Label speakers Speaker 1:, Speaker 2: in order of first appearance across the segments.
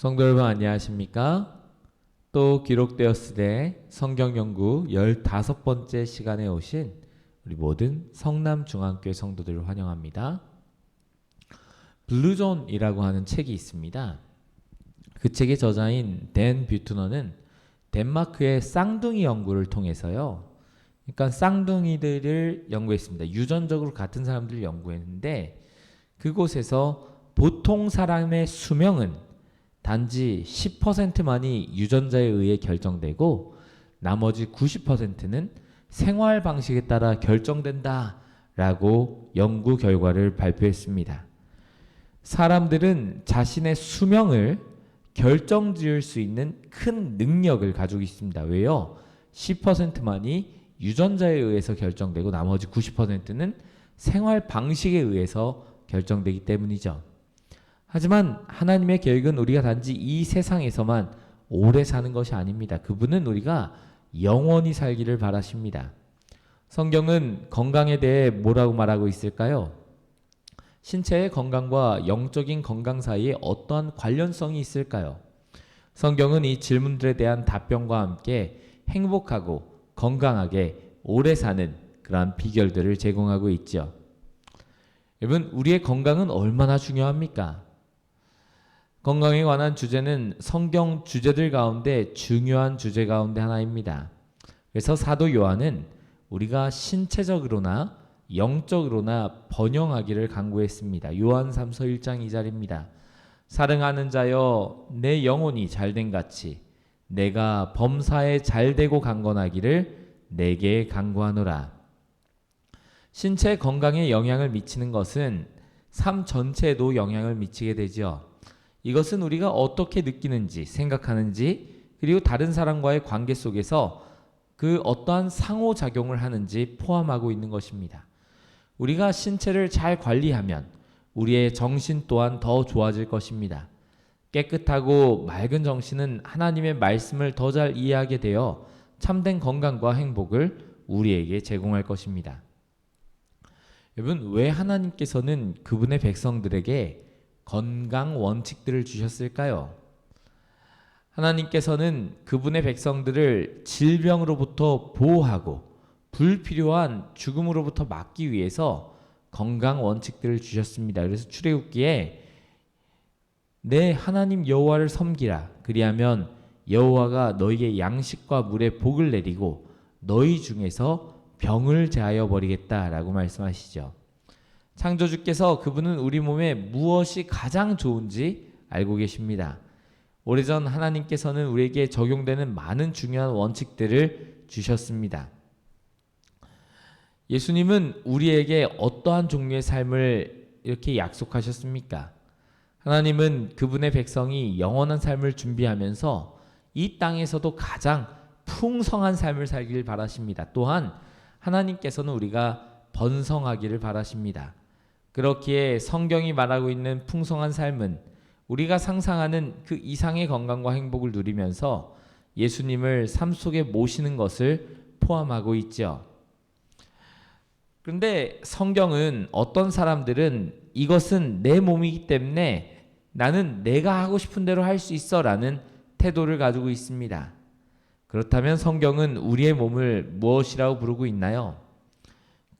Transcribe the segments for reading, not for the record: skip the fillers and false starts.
Speaker 1: 성도 여러분 안녕하십니까? 또 기록되었으되 성경연구 15번째 시간에 오신 우리 모든 성남중앙교회 성도들을 환영합니다. 블루존이라고 하는 책이 있습니다. 그 책의 저자인 댄 뷰트너는 덴마크의 쌍둥이 연구를 통해서요. 그러니까 쌍둥이들을 연구했습니다. 유전적으로 같은 사람들을 연구했는데 그곳에서 보통 사람의 수명은 단지 10%만이 유전자에 의해 결정되고 나머지 90%는 생활 방식에 따라 결정된다 라고 연구 결과를 발표했습니다. 사람들은 자신의 수명을 결정지을 수 있는 큰 능력을 가지고 있습니다. 왜요? 10%만이 유전자에 의해서 결정되고 나머지 90%는 생활 방식에 의해서 결정되기 때문이죠. 하지만 하나님의 계획은 우리가 단지 이 세상에서만 오래 사는 것이 아닙니다. 그분은 우리가 영원히 살기를 바라십니다. 성경은 건강에 대해 뭐라고 말하고 있을까요? 신체의 건강과 영적인 건강 사이에 어떠한 관련성이 있을까요? 성경은 이 질문들에 대한 답변과 함께 행복하고 건강하게 오래 사는 그러한 비결들을 제공하고 있죠. 여러분, 우리의 건강은 얼마나 중요합니까? 건강에 관한 주제는 성경 주제들 가운데 중요한 주제 가운데 하나입니다. 그래서 사도 요한은 우리가 신체적으로나 영적으로나 번영하기를 간구했습니다. 요한 3서 1장 2절입니다. 사랑하는 자여 내 영혼이 잘된 같이 내가 범사에 잘되고 강건하기를 내게 간구하노라. 신체 건강에 영향을 미치는 것은 삶 전체에도 영향을 미치게 되죠. 이것은 우리가 어떻게 느끼는지, 생각하는지, 그리고 다른 사람과의 관계 속에서 그 어떠한 상호작용을 하는지 포함하고 있는 것입니다. 우리가 신체를 잘 관리하면 우리의 정신 또한 더 좋아질 것입니다. 깨끗하고 맑은 정신은 하나님의 말씀을 더 잘 이해하게 되어 참된 건강과 행복을 우리에게 제공할 것입니다. 여러분, 왜 하나님께서는 그분의 백성들에게 건강 원칙들을 주셨을까요? 하나님께서는 그분의 백성들을 질병으로부터 보호하고 불필요한 죽음으로부터 막기 위해서 건강 원칙들을 주셨습니다. 그래서 출애굽기에 내 하나님 여호와를 섬기라. 그리하면 여호와가 너희의 양식과 물에 복을 내리고 너희 중에서 병을 제하여 버리겠다라고 말씀하시죠. 창조주께서 그분은 우리 몸에 무엇이 가장 좋은지 알고 계십니다. 오래전 하나님께서는 우리에게 적용되는 많은 중요한 원칙들을 주셨습니다. 예수님은 우리에게 어떠한 종류의 삶을 이렇게 약속하셨습니까? 하나님은 그분의 백성이 영원한 삶을 준비하면서 이 땅에서도 가장 풍성한 삶을 살기를 바라십니다. 또한 하나님께서는 우리가 번성하기를 바라십니다. 그렇기에 성경이 말하고 있는 풍성한 삶은 우리가 상상하는 그 이상의 건강과 행복을 누리면서 예수님을 삶 속에 모시는 것을 포함하고 있죠. 그런데 성경은 어떤 사람들은 이것은 내 몸이기 때문에 나는 내가 하고 싶은 대로 할 수 있어 라는 태도를 가지고 있습니다. 그렇다면 성경은 우리의 몸을 무엇이라고 부르고 있나요?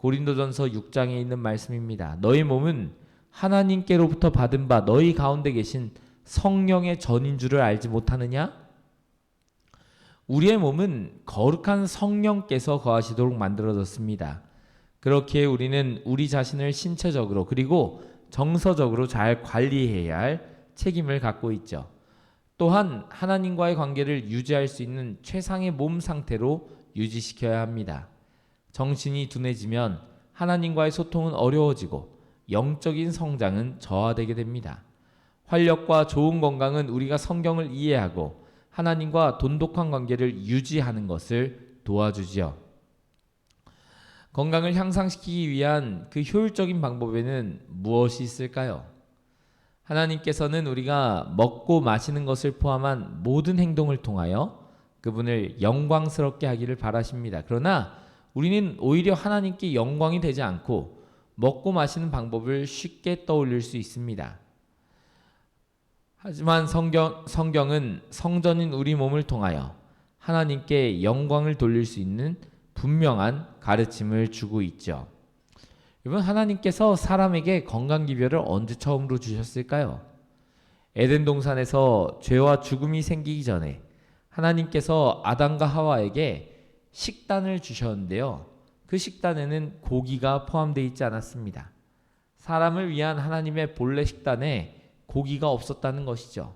Speaker 1: 고린도전서 6장에 있는 말씀입니다. 너희 몸은 하나님께로부터 받은 바 너희 가운데 계신 성령의 전인 줄을 알지 못하느냐? 우리의 몸은 거룩한 성령께서 거하시도록 만들어졌습니다. 그렇기에 우리는 우리 자신을 신체적으로 그리고 정서적으로 잘 관리해야 할 책임을 갖고 있죠. 또한 하나님과의 관계를 유지할 수 있는 최상의 몸 상태로 유지시켜야 합니다. 정신이 둔해지면 하나님과의 소통은 어려워지고 영적인 성장은 저하되게 됩니다. 활력과 좋은 건강은 우리가 성경을 이해하고 하나님과 돈독한 관계를 유지하는 것을 도와주지요. 건강을 향상시키기 위한 그 효율적인 방법에는 무엇이 있을까요? 하나님께서는 우리가 먹고 마시는 것을 포함한 모든 행동을 통하여 그분을 영광스럽게 하기를 바라십니다. 그러나 우리는 오히려 하나님께 영광이 되지 않고 먹고 마시는 방법을 쉽게 떠올릴 수 있습니다. 하지만 성경은 성전인 우리 몸을 통하여 하나님께 영광을 돌릴 수 있는 분명한 가르침을 주고 있죠. 여러분, 하나님께서 사람에게 건강 기별을 언제 처음으로 주셨을까요? 에덴 동산에서 죄와 죽음이 생기기 전에 하나님께서 아담과 하와에게 식단을 주셨는데요. 그 식단에는 고기가 포함되어 있지 않았습니다. 사람을 위한 하나님의 본래 식단에 고기가 없었다는 것이죠.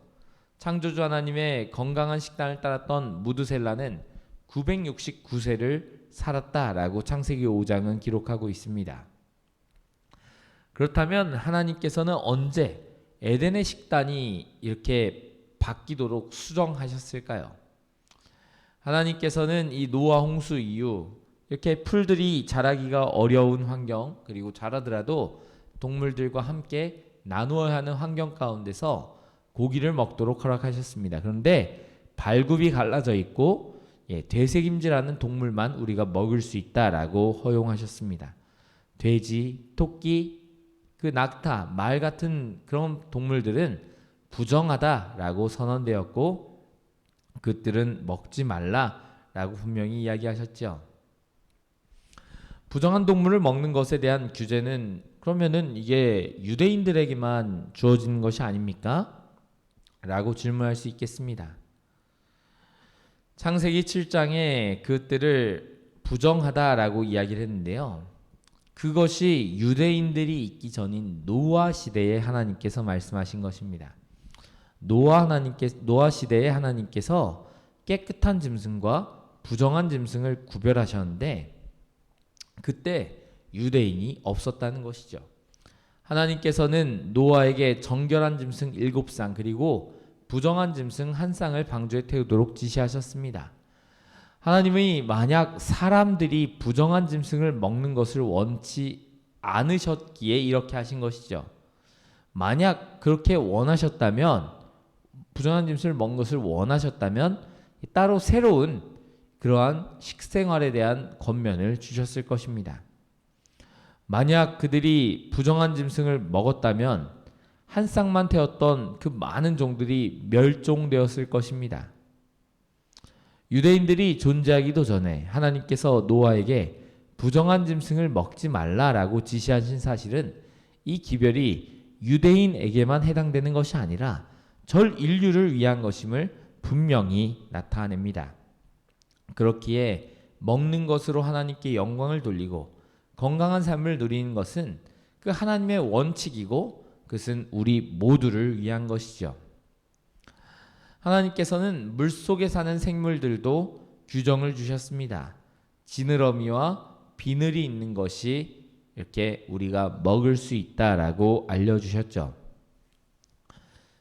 Speaker 1: 창조주 하나님의 건강한 식단을 따랐던 무드셀라는 969세를 살았다라고 창세기 5장은 기록하고 있습니다. 그렇다면 하나님께서는 언제 에덴의 식단이 이렇게 바뀌도록 수정하셨을까요? 하나님께서는 이 노아 홍수 이후 이렇게 풀들이 자라기가 어려운 환경, 그리고 자라더라도 동물들과 함께 나누어야 하는 환경 가운데서 고기를 먹도록 허락하셨습니다. 그런데 발굽이 갈라져 있고 되새김질하는 동물만 우리가 먹을 수 있다라고 허용하셨습니다. 돼지, 토끼, 그 낙타, 말 같은 그런 동물들은 부정하다라고 선언되었고 그들은 먹지 말라라고 분명히 이야기하셨죠. 부정한 동물을 먹는 것에 대한 규제는 그러면은 이게 유대인들에게만 주어지는 것이 아닙니까? 라고 질문할 수 있겠습니다. 창세기 7장에 그것들을 부정하다라고 이야기를 했는데요. 그것이 유대인들이 있기 전인 노아 시대에 하나님께서 말씀하신 것입니다. 노아 시대에 하나님께서 깨끗한 짐승과 부정한 짐승을 구별하셨는데 그때 유대인이 없었다는 것이죠. 하나님께서는 노아에게 정결한 짐승 7쌍 그리고 부정한 짐승 1쌍을 방주에 태우도록 지시하셨습니다. 하나님이 만약 사람들이 부정한 짐승을 먹는 것을 원치 않으셨기에 이렇게 하신 것이죠. 만약 그렇게 원하셨다면, 부정한 짐승을 먹는 것을 원하셨다면 따로 새로운 그러한 식생활에 대한 권면을 주셨을 것입니다. 만약 그들이 부정한 짐승을 먹었다면 한 쌍만 태웠던 그 많은 종들이 멸종되었을 것입니다. 유대인들이 존재하기도 전에 하나님께서 노아에게 부정한 짐승을 먹지 말라라고 지시하신 사실은 이 기별이 유대인에게만 해당되는 것이 아니라 전 인류를 위한 것임을 분명히 나타냅니다. 그렇기에 먹는 것으로 하나님께 영광을 돌리고 건강한 삶을 누리는 것은 그 하나님의 원칙이고 그것은 우리 모두를 위한 것이죠. 하나님께서는 물속에 사는 생물들도 규정을 주셨습니다. 지느러미와 비늘이 있는 것이 이렇게 우리가 먹을 수 있다라고 알려주셨죠.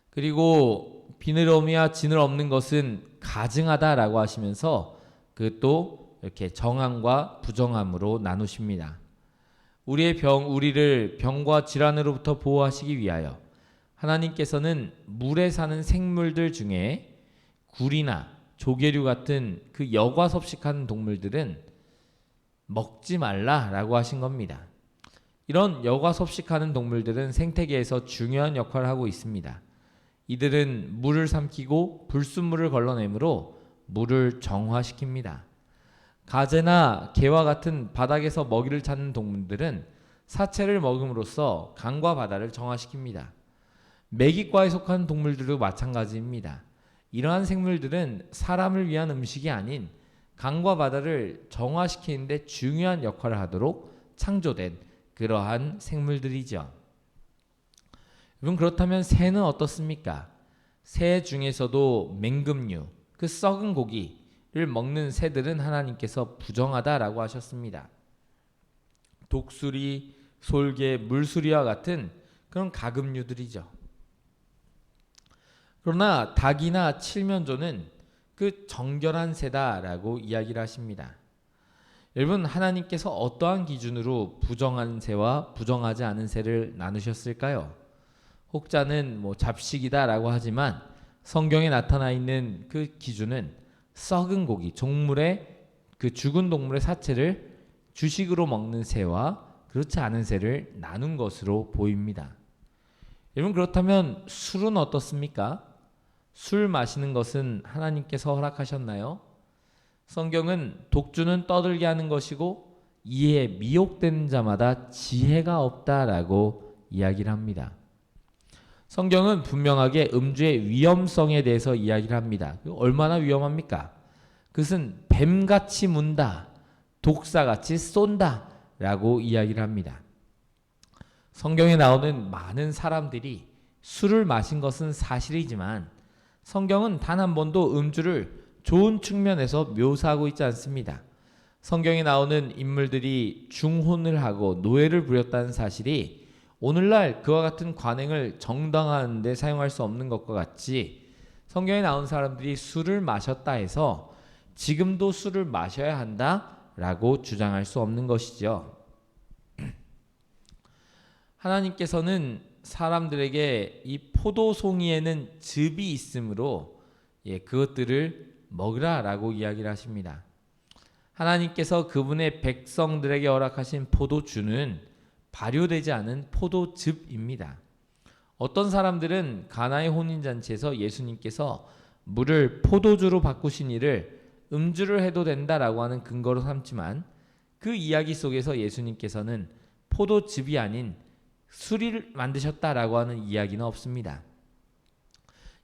Speaker 1: 그리고 비늘어미와 지늘 없는 것은 가증하다라고 하시면서 그것도 이렇게 정함과 부정함으로 나누십니다. 우리를 병과 질환으로부터 보호하시기 위하여 하나님께서는 물에 사는 생물들 중에 굴이나 조개류 같은 그 여과섭식하는 동물들은 먹지 말라라고 하신 겁니다. 이런 여과섭식하는 동물들은 생태계에서 중요한 역할을 하고 있습니다. 이들은 물을 삼키고 불순물을 걸러내므로 물을 정화시킵니다. 가재나 개와 같은 바닥에서 먹이를 찾는 동물들은 사체를 먹음으로써 강과 바다를 정화시킵니다. 메기과에 속한 동물들도 마찬가지입니다. 이러한 생물들은 사람을 위한 음식이 아닌 강과 바다를 정화시키는 데 중요한 역할을 하도록 창조된 그러한 생물들이죠. 여러분, 그렇다면 새는 어떻습니까? 새 중에서도 맹금류, 그 썩은 고기를 먹는 새들은 하나님께서 부정하다라고 하셨습니다. 독수리, 솔개, 물수리와 같은 그런 가금류들이죠. 그러나 닭이나 칠면조는 그 정결한 새다라고 이야기를 하십니다. 여러분, 하나님께서 어떠한 기준으로 부정한 새와 부정하지 않은 새를 나누셨을까요? 혹자는 잡식이다라고 하지만 성경에 나타나 있는 그 기준은 썩은 고기, 종물의 그 죽은 동물의 사체를 주식으로 먹는 새와 그렇지 않은 새를 나눈 것으로 보입니다. 여러분, 그렇다면 술은 어떻습니까? 술 마시는 것은 하나님께서 허락하셨나요? 성경은 독주는 떠들게 하는 것이고 이에 미혹된 자마다 지혜가 없다라고 이야기를 합니다. 성경은 분명하게 음주의 위험성에 대해서 이야기를 합니다. 얼마나 위험합니까? 그것은 뱀같이 문다, 독사같이 쏜다 라고 이야기를 합니다. 성경에 나오는 많은 사람들이 술을 마신 것은 사실이지만 성경은 단 한 번도 음주를 좋은 측면에서 묘사하고 있지 않습니다. 성경에 나오는 인물들이 중혼을 하고 노예를 부렸다는 사실이 오늘날 그와 같은 관행을 정당화하는 데 사용할 수 없는 것과 같이 성경에 나온 사람들이 술을 마셨다 해서 지금도 술을 마셔야 한다라고 주장할 수 없는 것이죠. 하나님께서는 사람들에게 이 포도송이에는 즙이 있으므로 그것들을 먹으라라고 이야기를 하십니다. 하나님께서 그분의 백성들에게 허락하신 포도주는 발효되지 않은 포도즙입니다. 어떤 사람들은 가나의 혼인잔치에서 예수님께서 물을 포도주로 바꾸신 일을 음주를 해도 된다라고 하는 근거로 삼지만 그 이야기 속에서 예수님께서는 포도즙이 아닌 술을 만드셨다라고 하는 이야기는 없습니다.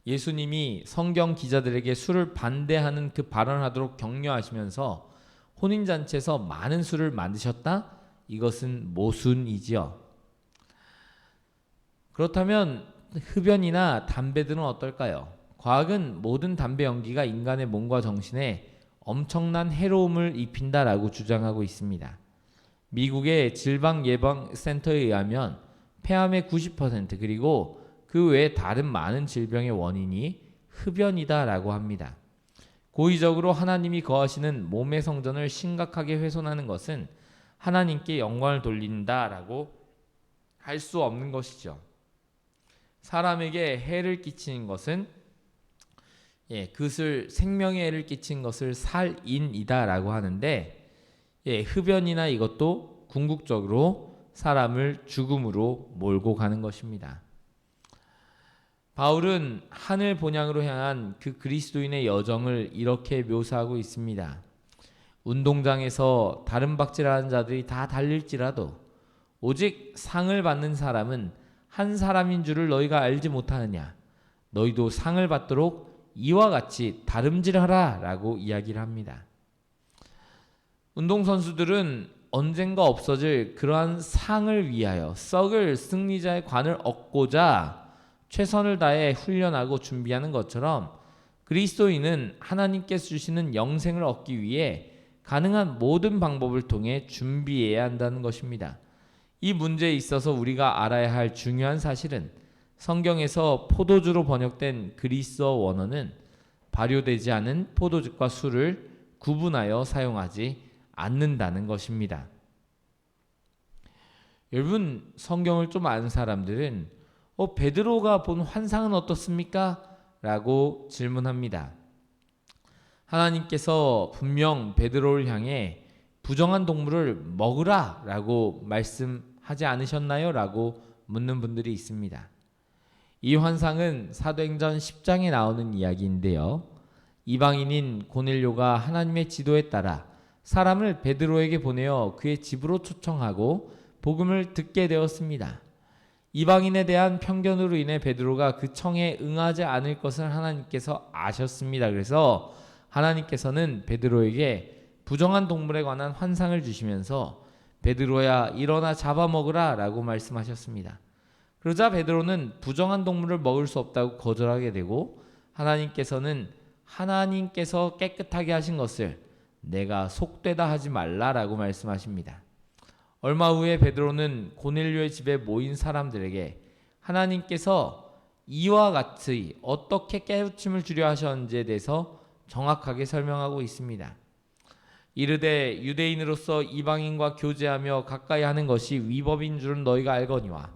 Speaker 1: 예수님이 성경 기자들에게 술을 반대하는 그 발언하도록 격려하시면서 혼인잔치에서 많은 술을 만드셨다? 이것은 모순이지요. 그렇다면 흡연이나 담배들은 어떨까요? 과학은 모든 담배 연기가 인간의 몸과 정신에 엄청난 해로움을 입힌다라고 주장하고 있습니다. 미국의 질병예방센터에 의하면 폐암의 90% 그리고 그 외에 다른 많은 질병의 원인이 흡연이다라고 합니다. 고의적으로 하나님이 거하시는 몸의 성전을 심각하게 훼손하는 것은 하나님께 영광을 돌린다라고 할 수 없는 것이죠. 사람에게 해를 끼치는 것은 그것을 생명에 해를 끼친 것을 살인이다라고 하는데 흡연이나 이것도 궁극적으로 사람을 죽음으로 몰고 가는 것입니다. 바울은 하늘 본향으로 향한 그 그리스도인의 여정을 이렇게 묘사하고 있습니다. 운동장에서 다른 박질하는 자들이 다 달릴지라도 오직 상을 받는 사람은 한 사람인 줄을 너희가 알지 못하느냐. 너희도 상을 받도록 이와 같이 다름질하라 라고 이야기를 합니다. 운동선수들은 언젠가 없어질 그러한 상을 위하여 썩을 승리자의 관을 얻고자 최선을 다해 훈련하고 준비하는 것처럼 그리스도인은 하나님께서 주시는 영생을 얻기 위해 가능한 모든 방법을 통해 준비해야 한다는 것입니다. 이 문제에 있어서 우리가 알아야 할 중요한 사실은 성경에서 포도주로 번역된 그리스어 원어는 발효되지 않은 포도즙과 술을 구분하여 사용하지 않는다는 것입니다. 여러분, 성경을 좀 아는 사람들은 베드로가 본 환상은 어떻습니까? 라고 질문합니다. 하나님께서 분명 베드로를 향해 부정한 동물을 먹으라 라고 말씀하지 않으셨나요? 라고 묻는 분들이 있습니다. 이 환상은 사도행전 10장에 나오는 이야기인데요. 이방인인 고넬료가 하나님의 지도에 따라 사람을 베드로에게 보내어 그의 집으로 초청하고 복음을 듣게 되었습니다. 이방인에 대한 편견으로 인해 베드로가 그 청에 응하지 않을 것을 하나님께서 아셨습니다. 그래서 하나님께서는 베드로에게 부정한 동물에 관한 환상을 주시면서 베드로야 일어나 잡아먹으라 라고 말씀하셨습니다. 그러자 베드로는 부정한 동물을 먹을 수 없다고 거절하게 되고 하나님께서는 하나님께서 깨끗하게 하신 것을 내가 속되다 하지 말라라고 말씀하십니다. 얼마 후에 베드로는 고넬료의 집에 모인 사람들에게 하나님께서 이와 같이 어떻게 깨우침을 주려 하셨는지에 대해서 정확하게 설명하고 있습니다. 이르되 유대인으로서 이방인과 교제하며 가까이 하는 것이 위법인 줄은 너희가 알거니와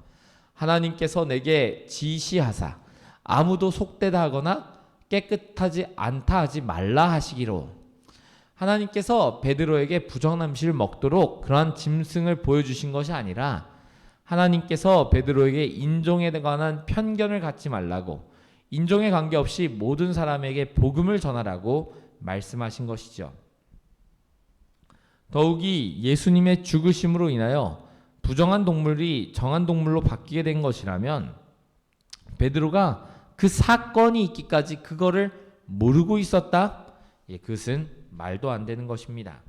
Speaker 1: 하나님께서 내게 지시하사 아무도 속되다 하거나 깨끗하지 않다 하지 말라 하시기로 하나님께서 베드로에게 부정한 음식을 먹도록 그러한 짐승을 보여주신 것이 아니라 하나님께서 베드로에게 인종에 관한 편견을 갖지 말라고, 인종에 관계없이 모든 사람에게 복음을 전하라고 말씀하신 것이죠. 더욱이 예수님의 죽으심으로 인하여 부정한 동물이 정한 동물로 바뀌게 된 것이라면 베드로가 그 사건이 있기까지 그거를 모르고 있었다? 그것은 말도 안 되는 것입니다.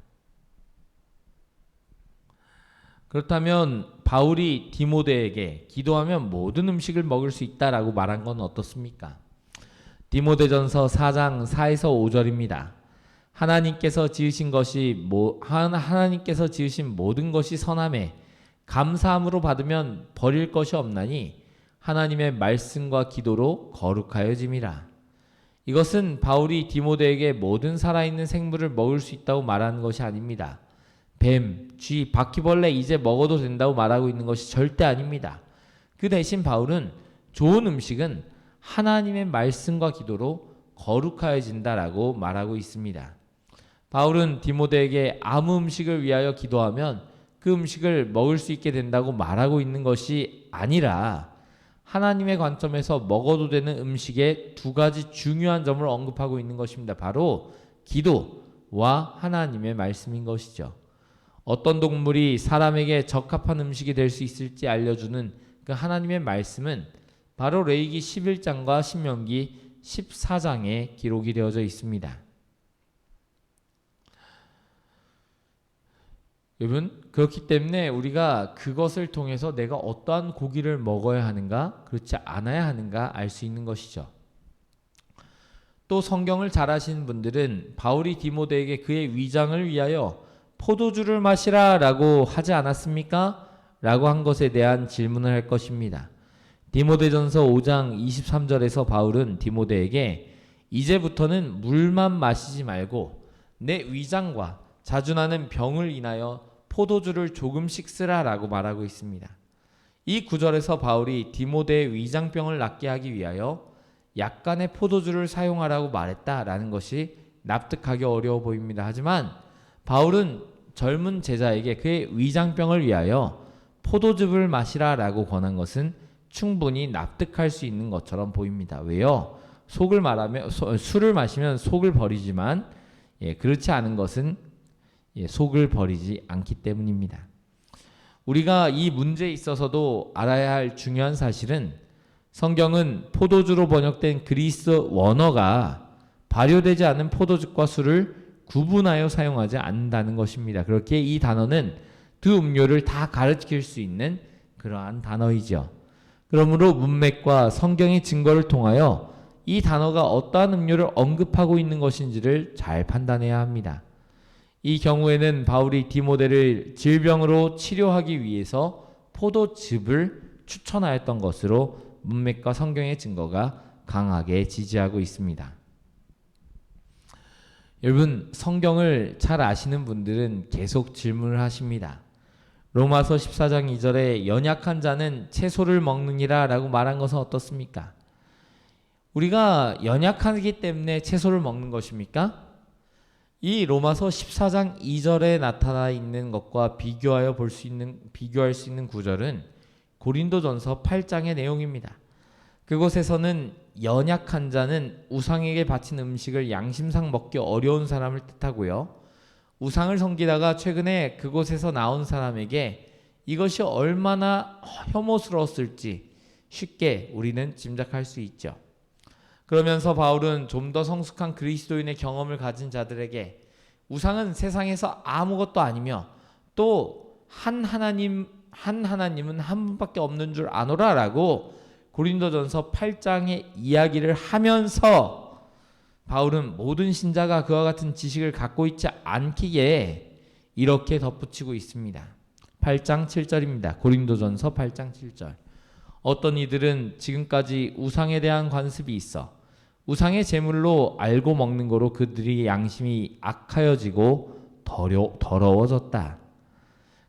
Speaker 1: 그렇다면 바울이 디모데에게 기도하면 모든 음식을 먹을 수 있다라고 말한 건 어떻습니까? 디모데전서 4장 4에서 5절입니다. 하나님께서 지으신 모든 것이 선함에 감사함으로 받으면 버릴 것이 없나니 하나님의 말씀과 기도로 거룩하여짐이라. 이것은 바울이 디모데에게 모든 살아있는 생물을 먹을 수 있다고 말하는 것이 아닙니다. 뱀, 쥐, 바퀴벌레 이제 먹어도 된다고 말하고 있는 것이 절대 아닙니다. 그 대신 바울은 좋은 음식은 하나님의 말씀과 기도로 거룩하여진다라고 말하고 있습니다. 바울은 디모데에게 아무 음식을 위하여 기도하면 그 음식을 먹을 수 있게 된다고 말하고 있는 것이 아니라 하나님의 관점에서 먹어도 되는 음식의 두 가지 중요한 점을 언급하고 있는 것입니다. 바로 기도와 하나님의 말씀인 것이죠. 어떤 동물이 사람에게 적합한 음식이 될 수 있을지 알려주는 그 하나님의 말씀은 바로 레위기 11장과 신명기 14장에 기록이 되어져 있습니다. 여러분, 그렇기 때문에 우리가 그것을 통해서 내가 어떠한 고기를 먹어야 하는가, 그렇지 않아야 하는가 알 수 있는 것이죠. 또 성경을 잘 아시는 분들은 바울이 디모데에게 그의 위장을 위하여 포도주를 마시라 라고 하지 않았습니까? 라고 한 것에 대한 질문을 할 것입니다. 디모데전서 5장 23절에서 바울은 디모데에게 이제부터는 물만 마시지 말고 내 위장과 자주 나는 병을 인하여 포도주를 조금씩 쓰라 라고 말하고 있습니다. 이 구절에서 바울이 디모데의 위장병을 낫게 하기 위하여 약간의 포도주를 사용하라고 말했다라는 것이 납득하기 어려워 보입니다. 하지만 바울은 젊은 제자에게 그의 위장병을 위하여 포도즙을 마시라 라고 권한 것은 충분히 납득할 수 있는 것처럼 보입니다. 왜요? 술을 마시면 속을 버리지만 그렇지 않은 것은 속을 버리지 않기 때문입니다. 우리가 이 문제에 있어서도 알아야 할 중요한 사실은 성경은 포도주로 번역된 그리스 원어가 발효되지 않은 포도즙과 술을 구분하여 사용하지 않는다는 것입니다. 그렇게 이 단어는 두 음료를 다 가르칠 수 있는 그러한 단어이죠. 그러므로 문맥과 성경의 증거를 통하여 이 단어가 어떠한 음료를 언급하고 있는 것인지를 잘 판단해야 합니다. 이 경우에는 바울이 디모데를 질병으로 치료하기 위해서 포도즙을 추천하였던 것으로 문맥과 성경의 증거가 강하게 지지하고 있습니다. 여러분, 성경을 잘 아시는 분들은 계속 질문을 하십니다. 로마서 14장 2절에 연약한 자는 채소를 먹느니라 라고 말한 것은 어떻습니까? 우리가 연약하기 때문에 채소를 먹는 것입니까? 이 로마서 14장 2절에 나타나 있는 것과 비교할 수 있는 구절은 고린도전서 8장의 내용입니다. 그곳에서는 연약한 자는 우상에게 바친 음식을 양심상 먹기 어려운 사람을 뜻하고요. 우상을 섬기다가 최근에 그곳에서 나온 사람에게 이것이 얼마나 혐오스러웠을지 쉽게 우리는 짐작할 수 있죠. 그러면서 바울은 좀 더 성숙한 그리스도인의 경험을 가진 자들에게 우상은 세상에서 아무것도 아니며 또 한 하나님은 한 분밖에 없는 줄 아노라 라고 고린도전서 8장의 이야기를 하면서 바울은 모든 신자가 그와 같은 지식을 갖고 있지 않기에 이렇게 덧붙이고 있습니다. 8장 7절입니다. 고린도전서 8장 7절. 어떤 이들은 지금까지 우상에 대한 관습이 있어 우상의 제물로 알고 먹는 거로 그들의 양심이 악하여지고 더러워졌다.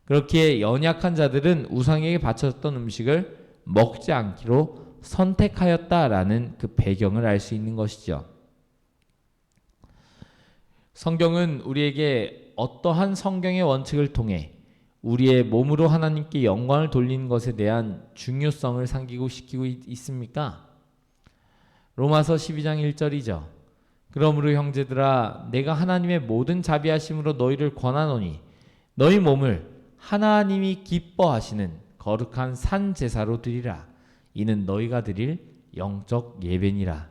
Speaker 1: 그렇게 연약한 자들은 우상에게 바쳤던 음식을 먹지 않기로 선택하였다라는 그 배경을 알 수 있는 것이죠. 성경은 우리에게 어떠한 성경의 원칙을 통해 우리의 몸으로 하나님께 영광을 돌리는 것에 대한 중요성을 상기시키고 있습니까? 로마서 12장 1절이죠. 그러므로 형제들아 내가 하나님의 모든 자비하심으로 너희를 권하노니 너희 몸을 하나님이 기뻐하시는 거룩한 산 제사로 드리라. 이는 너희가 드릴 영적 예배니라.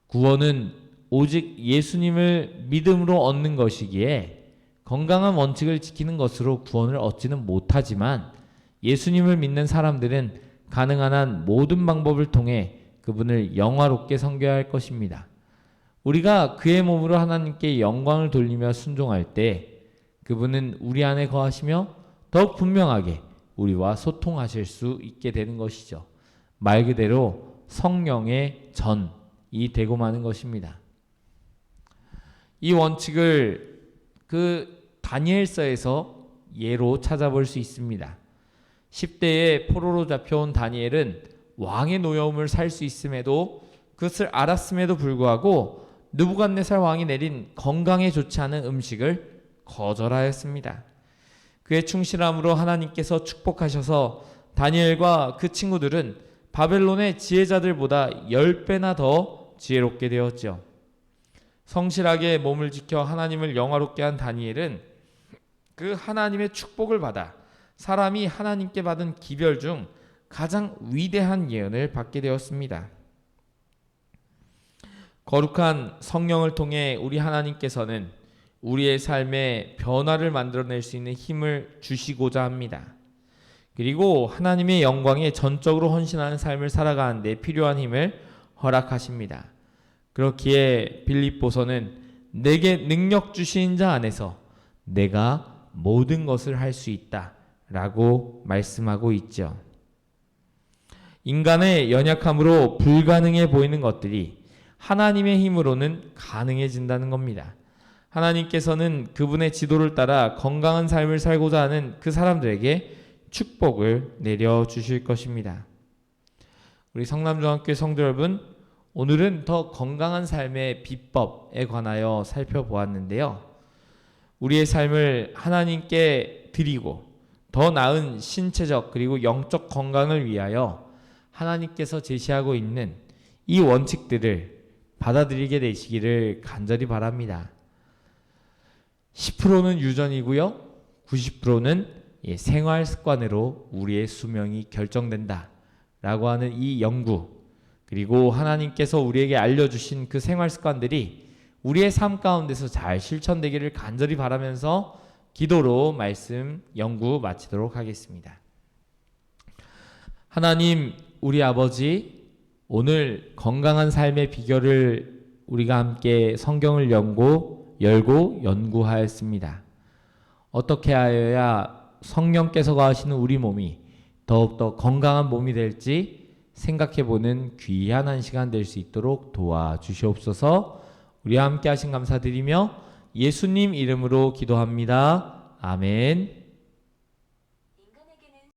Speaker 1: 구원은 오직 예수님을 믿음으로 얻는 것이기에 건강한 원칙을 지키는 것으로 구원을 얻지는 못하지만 예수님을 믿는 사람들은 가능한 한 모든 방법을 통해 그분을 영화롭게 섬겨야 할 것입니다. 우리가 그의 몸으로 하나님께 영광을 돌리며 순종할 때 그분은 우리 안에 거하시며 더욱 분명하게 우리와 소통하실 수 있게 되는 것이죠. 말 그대로 성령의 전이 되고 마는 것입니다. 이 원칙을 다니엘서에서 예로 찾아볼 수 있습니다. 10대에 포로로 잡혀온 다니엘은 왕의 노여움을 살 수 있음에도 그것을 알았음에도 불구하고 느부갓네살 왕이 내린 건강에 좋지 않은 음식을 거절하였습니다. 그의 충실함으로 하나님께서 축복하셔서 다니엘과 그 친구들은 바벨론의 지혜자들보다 10배나 더 지혜롭게 되었죠. 성실하게 몸을 지켜 하나님을 영화롭게 한 다니엘은 그 하나님의 축복을 받아 사람이 하나님께 받은 기별 중 가장 위대한 예언을 받게 되었습니다. 거룩한 성령을 통해 우리 하나님께서는 우리의 삶에 변화를 만들어낼 수 있는 힘을 주시고자 합니다. 그리고 하나님의 영광에 전적으로 헌신하는 삶을 살아가는 데 필요한 힘을 허락하십니다. 그렇기에 빌립보서는 내게 능력 주신 자 안에서 내가 모든 것을 할 수 있다 라고 말씀하고 있죠. 인간의 연약함으로 불가능해 보이는 것들이 하나님의 힘으로는 가능해진다는 겁니다. 하나님께서는 그분의 지도를 따라 건강한 삶을 살고자 하는 그 사람들에게 축복을 내려주실 것입니다. 우리 성남중학교 성도 여러분, 오늘은 더 건강한 삶의 비법에 관하여 살펴보았는데요. 우리의 삶을 하나님께 드리고 더 나은 신체적 그리고 영적 건강을 위하여 하나님께서 제시하고 있는 이 원칙들을 받아들이게 되시기를 간절히 바랍니다. 10%는 유전이고요. 90%는 생활 습관으로 우리의 수명이 결정된다 라고 하는 이 연구, 그리고 하나님께서 우리에게 알려주신 그 생활 습관들이 우리의 삶 가운데서 잘 실천되기를 간절히 바라면서 기도로 말씀 연구 마치도록 하겠습니다. 하나님, 우리 아버지, 오늘 건강한 삶의 비결을 우리가 함께 성경을 열고 연구하였습니다. 어떻게 하여야 성령께서 거하시는 우리 몸이 더욱더 건강한 몸이 될지 생각해보는 귀한 한 시간 될 수 있도록 도와주시옵소서. 우리와 함께 하신 감사드리며 예수님 이름으로 기도합니다. 아멘.